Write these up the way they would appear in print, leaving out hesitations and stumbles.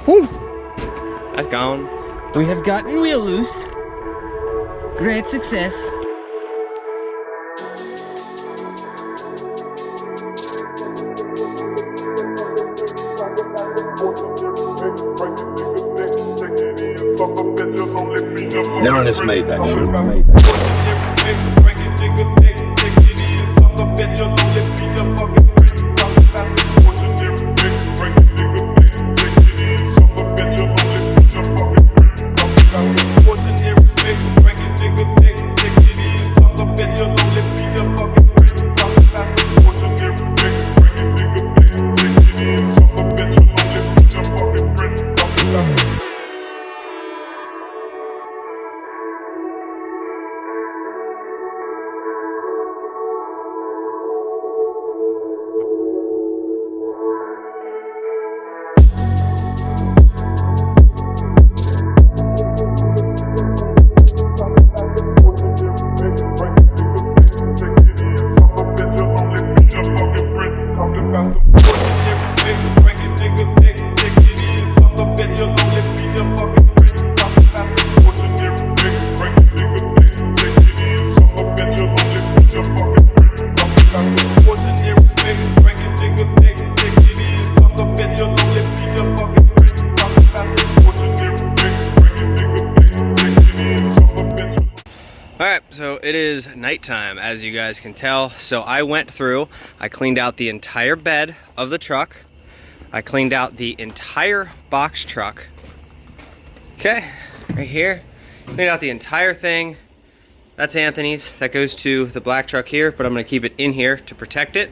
Whew. That's gone. We have gotten wheel loose. Great success. Never just made that shit. Alright, so it is nighttime, as you guys can tell. So I went through, I cleaned out the entire bed of the truck. I cleaned out the entire box truck. Okay, right here. Cleaned out the entire thing. That's Anthony's. That goes to the black truck here, but I'm going to keep it in here to protect it.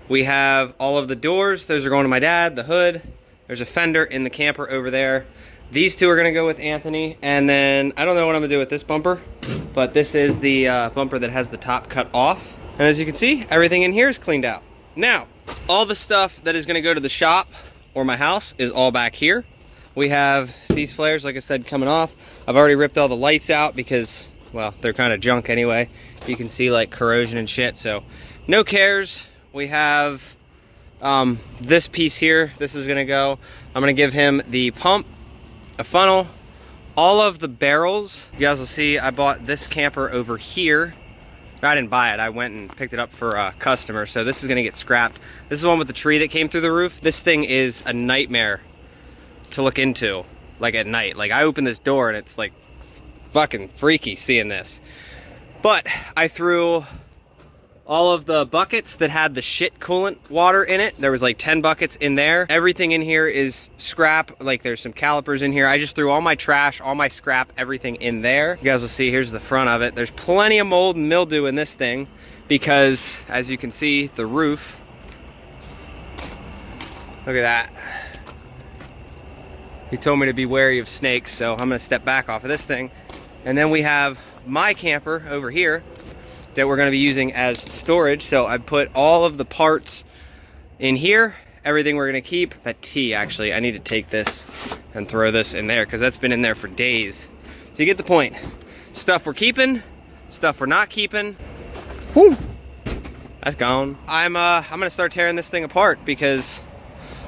We have all of the doors. Those are going to my dad, the hood. There's a fender in the camper over there. These two are going to go with Anthony. And then I don't know what I'm going to do with this bumper, but this is the bumper that has the top cut off. And as you can see, everything in here is cleaned out. Now, all the stuff that is going to go to the shop or my house is all back here. We have these flares, like I said, coming off. I've already ripped all the lights out because, well, they're kind of junk anyway. You can see like corrosion and shit, so no cares. We have this piece here. This is going to go. I'm going to give him the pump, a funnel, all of the barrels. You guys will see I bought this camper over here. I didn't buy it. I went and picked it up for a customer, so this is going to get scrapped. This is the one with the tree that came through the roof. This thing is a nightmare to look into, like at night. Like I open this door and it's like fucking freaky seeing this. But I threw all of the buckets that had the shit coolant water in it. There was like 10 buckets in there. Everything in here is scrap. Like there's some calipers in here. I just threw all my trash, all my scrap, everything in there. You guys will see, here's the front of it. There's plenty of mold and mildew in this thing because, as you can see, the roof, look at that. He told me to be wary of snakes, so I'm gonna step back off of this thing. And then we have my camper over here that we're going to be using as storage. So I put all of the parts in here, everything we're going to keep. That tea, actually, I need to take this and throw this in there because that's been in there for days. So you get the point. Stuff we're keeping, stuff we're not keeping. Whew, that's gone. I'm going to start tearing this thing apart because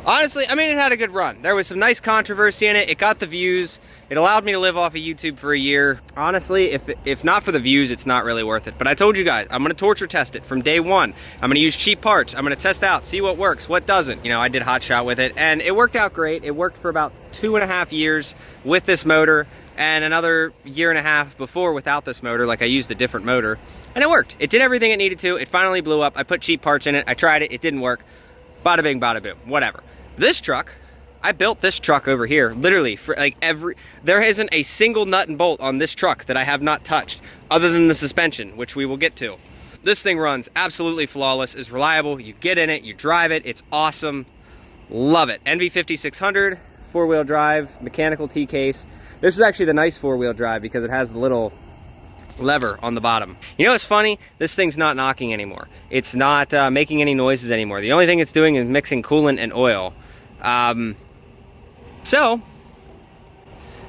honestly, I mean, it had a good run. There was some nice controversy in it. It got the views. It allowed me to live off of YouTube for a year. Honestly, if not for the views, it's not really worth it. But I told you guys, I'm going to torture test it from day one. I'm going to use cheap parts. I'm going to test out, see what works, what doesn't. You know, I did hot shot with it, and it worked out great. It worked for about 2.5 years with this motor, and another 1.5 years before without this motor. Like I used a different motor, and it worked. It did everything it needed to. It finally blew up. I put cheap parts in it. I tried it. It didn't work. Bada bing, bada boom. Whatever. This truck, I built this truck over here, literally, for like there isn't a single nut and bolt on this truck that I have not touched, other than the suspension, which we will get to. This thing runs absolutely flawless, is reliable. You get in it, you drive it, it's awesome. Love it. NV 5600, 4-wheel drive, mechanical T-case. This is actually the nice 4-wheel drive because it has the little lever on the bottom. You know what's funny? This thing's not knocking anymore. It's not making any noises anymore. The only thing it's doing is mixing coolant and oil. So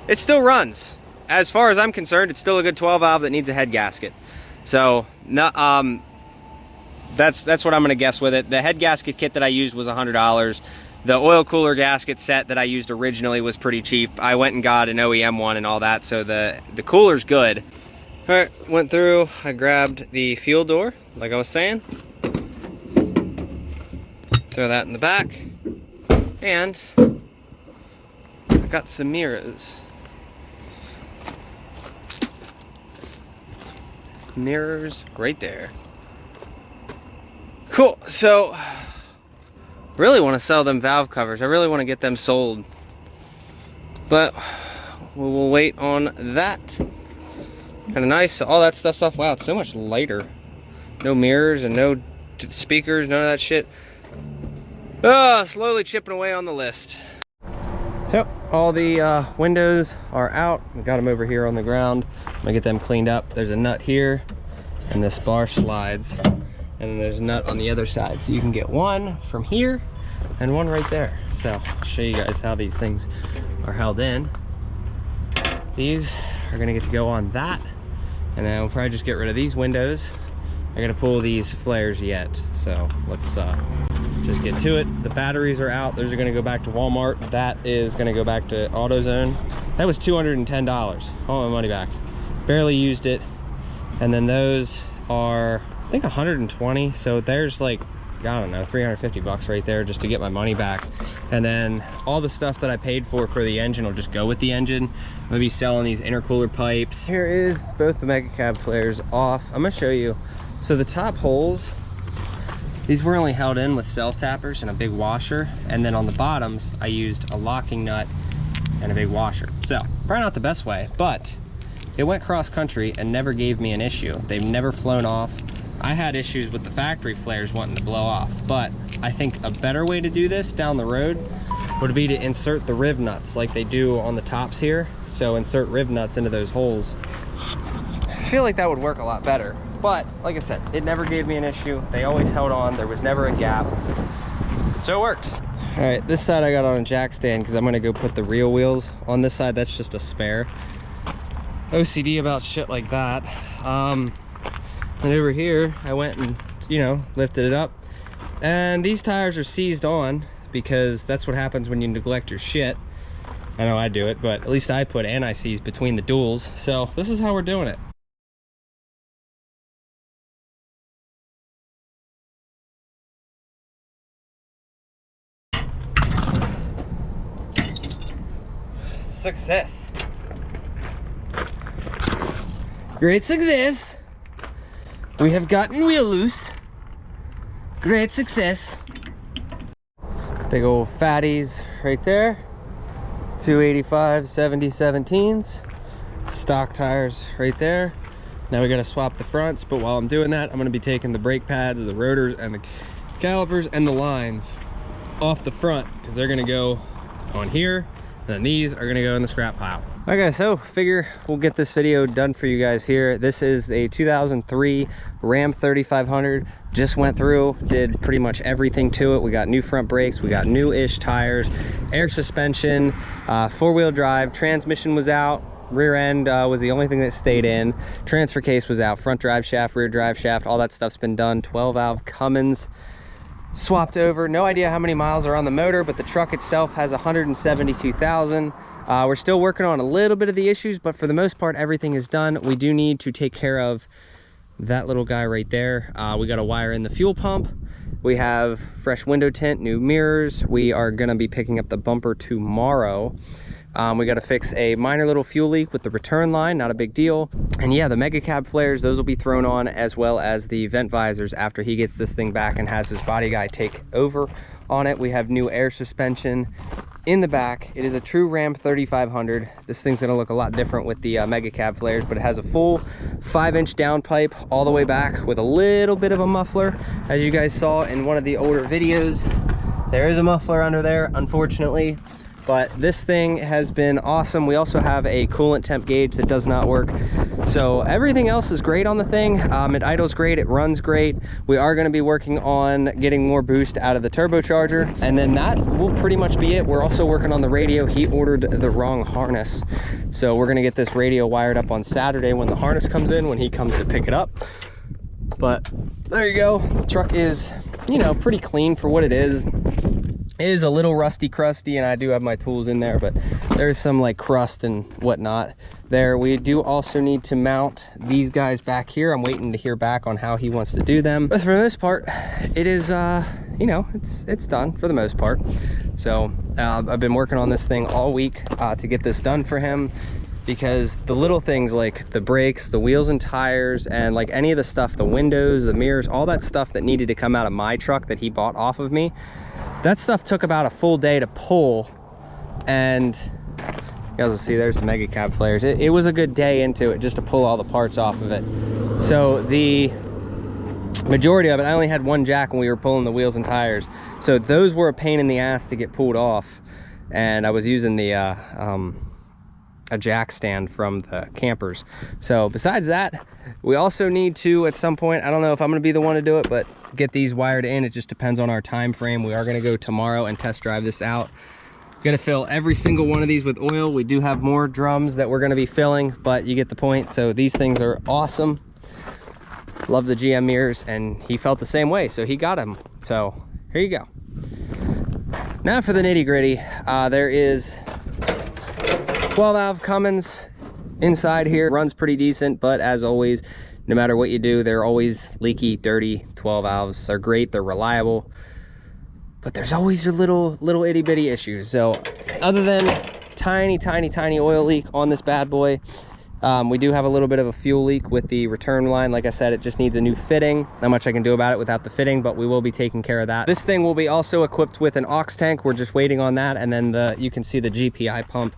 it still runs. As far as I'm concerned, it's still a good 12 valve that needs a head gasket. So no, that's what I'm gonna guess with it. The head gasket kit that I used was $100. The oil cooler gasket set that I used originally was pretty cheap. I went and got an OEM one and all that, so the cooler's good. All right, went through, I grabbed the fuel door, like I was saying. Throw that in the back. And I got some mirrors. Mirrors right there. Cool, so really want to sell them valve covers. I really want to get them sold, but we'll wait on that. Kind of nice. All that stuff's off. Wow, it's so much lighter. No mirrors and no speakers, none of that shit. Slowly chipping away on the list. So all the windows are out. We got them over here on the ground. I'm gonna get them cleaned up. There's a nut here, and this bar slides. And then there's a nut on the other side. So you can get one from here and one right there. So I'll show you guys how these things are held in. These are gonna get to go on that. And then we'll probably just get rid of these windows. I gotta pull these flares yet. So let's just get to it. The batteries are out. Those are gonna go back to Walmart. That is gonna go back to AutoZone. That was $210. I want my money back. Barely used it. And then those are, I think, 120. So there's like, I don't know, 350 bucks right there just to get my money back. And then all the stuff that I paid for the engine will just go with the engine. I'm gonna be selling these intercooler pipes. Here is both the mega cab flares off. I'm gonna show you. So the top holes, these were only held in with self tappers and a big washer. And then on the bottoms, I used a locking nut and a big washer. So probably not the best way, but it went cross country and never gave me an issue. They've never flown off. I had issues with the factory flares wanting to blow off, but I think a better way to do this down the road would be to insert the riv nuts like they do on the tops here. So insert riv nuts into those holes. I feel like that would work a lot better, but like I said, it never gave me an issue. They always held on. There was never a gap, so it worked. All right, this side I got on a jack stand because I'm gonna go put the real wheels on this side. That's just a spare. OCD about shit like that. And over here I went and, you know, lifted it up, and these tires are seized on because that's what happens when you neglect your shit. I know I do it, but at least I put anti-seize between the duals. So this is how we're doing it. Success. Great success. We have gotten wheel loose. Great success. Big old fatties right there. 285 7017s. Stock tires right there. Now we gotta swap the fronts, but while I'm doing that, I'm gonna be taking the brake pads, the rotors, and the calipers and the lines off the front because they're gonna go on here. And then these are gonna go in the scrap pile. All right guys, so figure we'll get this video done for you guys here. This is a 2003 Ram 3500. Just went through, did pretty much everything to it. We got new front brakes, we got new-ish tires, air suspension, four-wheel drive, transmission was out, rear end was the only thing that stayed in, transfer case was out, front drive shaft, rear drive shaft, all that stuff's been done. 12-valve Cummins swapped over. No idea how many miles are on the motor, but the truck itself has 172,000. We're still working on a little bit of the issues, but for the most part, everything is done. We do need to take care of that little guy right there. We got to wire in the fuel pump. We have fresh window tint, new mirrors. We are going to be picking up the bumper tomorrow. We got to fix a minor little fuel leak with the return line, not a big deal. And yeah, the mega cab flares, those will be thrown on, as well as the vent visors after he gets this thing back and has his body guy take over on it. We have new air suspension in the back. It is a true Ram 3500. This thing's gonna look a lot different with the mega cab flares, but it has a full 5-inch downpipe all the way back with a little bit of a muffler. As you guys saw in one of the older videos, there is a muffler under there, unfortunately. But this thing has been awesome. We also have a coolant temp gauge that does not work. So everything else is great on the thing. It idles great, it runs great. We are gonna be working on getting more boost out of the turbocharger. And then that will pretty much be it. We're also working on the radio. He ordered the wrong harness. So we're gonna get this radio wired up on Saturday when the harness comes in, when he comes to pick it up. But there you go. The truck is, you know, pretty clean for what it is. It is a little rusty crusty, and I do have my tools in there, but there's some like crust and whatnot there. We do also need to mount these guys back here. I'm waiting to hear back on how he wants to do them, but for the most part it is you know, it's done for the most part. So I've been working on this thing all week to get this done for him, because the little things like the brakes, the wheels and tires, and like any of the stuff, the windows, the mirrors, all that stuff that needed to come out of my truck that he bought off of me, that stuff took about a full day to pull. And you guys will see there's the mega cab flares. It was a good day into it just to pull all the parts off of it. So the majority of it, I only had one jack when we were pulling the wheels and tires, so those were a pain in the ass to get pulled off, and I was using the a jack stand from the campers. So besides that, we also need to, at some point, I don't know if I'm going to be the one to do it, but get these wired in. It just depends on our time frame. We are going to go tomorrow and test drive this out. Going to fill every single one of these with oil. We do have more drums that we're going to be filling, but you get the point. So these things are awesome. Love the GM mirrors, and he felt the same way, so he got them. So here you go. Now for the nitty gritty. There is 12 valve Cummins inside here. Runs pretty decent, but as always, no matter what you do, they're always leaky, dirty 12 valves. They're great, they're reliable, but there's always your little itty bitty issues. So other than tiny oil leak on this bad boy, we do have a little bit of a fuel leak with the return line. Like I said, it just needs a new fitting. Not much I can do about it without the fitting, but we will be taking care of that. This thing will be also equipped with an aux tank. We're just waiting on that, and then you can see the GPI pump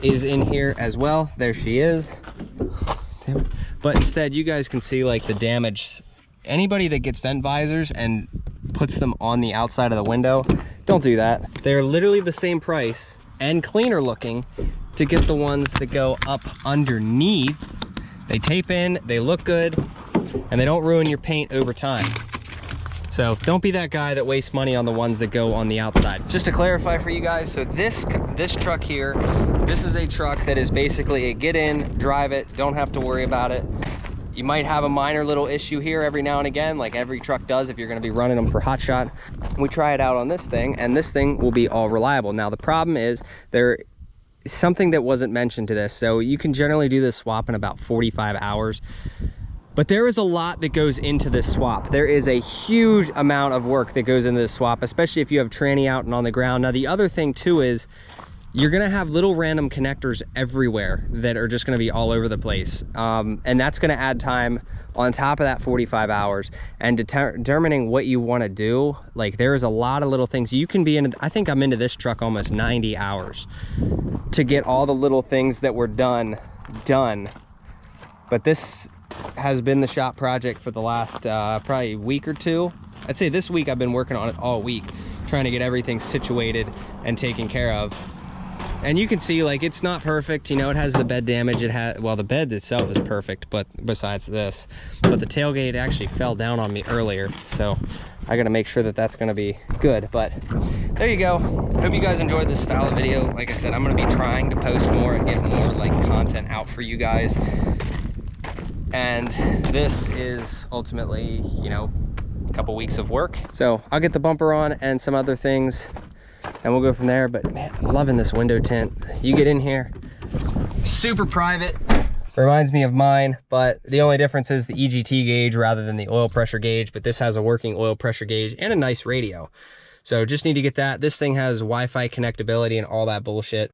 is in here as well. There she is. But instead, you guys can see like the damage. Anybody that gets vent visors and puts them on the outside of the window, don't do that. They're literally the same price and cleaner looking to get the ones that go up underneath. They tape in, they look good, and they don't ruin your paint over time. So don't be that guy that wastes money on the ones that go on the outside. Just to clarify for you guys, so this truck here, this is a truck that is basically a get in, drive it, don't have to worry about it. You might have a minor little issue here every now and again, like every truck does if you're gonna be running them for hot shot. We try it out on this thing, and this thing will be all reliable. Now the problem is there is something that wasn't mentioned to this. So you can generally do this swap in about 45 hours. But there is a lot that goes into this swap. There is a huge amount of work that goes into this swap, especially if you have tranny out and on the ground. Now, the other thing too is you're gonna have little random connectors everywhere that are just gonna be all over the place. And that's gonna add time on top of that 45 hours. And determining what you wanna do, like there is a lot of little things. You can be in, I think I'm into this truck almost 90 hours to get all the little things that were done. But this has been the shop project for the last probably week or two. I'd say this week I've been working on it all week, trying to get everything situated and taken care of. And you can see like it's not perfect, you know, it has the bed damage. It has, well, the bed itself is perfect, but besides this, but the tailgate actually fell down on me earlier, so I gotta make sure that that's gonna be good. But there you go. Hope you guys enjoyed this style of video. Like I said, I'm gonna be trying to post more and get more like content out for you guys. And this is ultimately, you know, a couple weeks of work. So I'll get the bumper on and some other things, and we'll go from there. But man, I'm loving this window tint. You get in here, super private. Reminds me of mine, but the only difference is the EGT gauge rather than the oil pressure gauge. But this has a working oil pressure gauge and a nice radio. So just need to get that. This thing has Wi-Fi connectability and all that bullshit.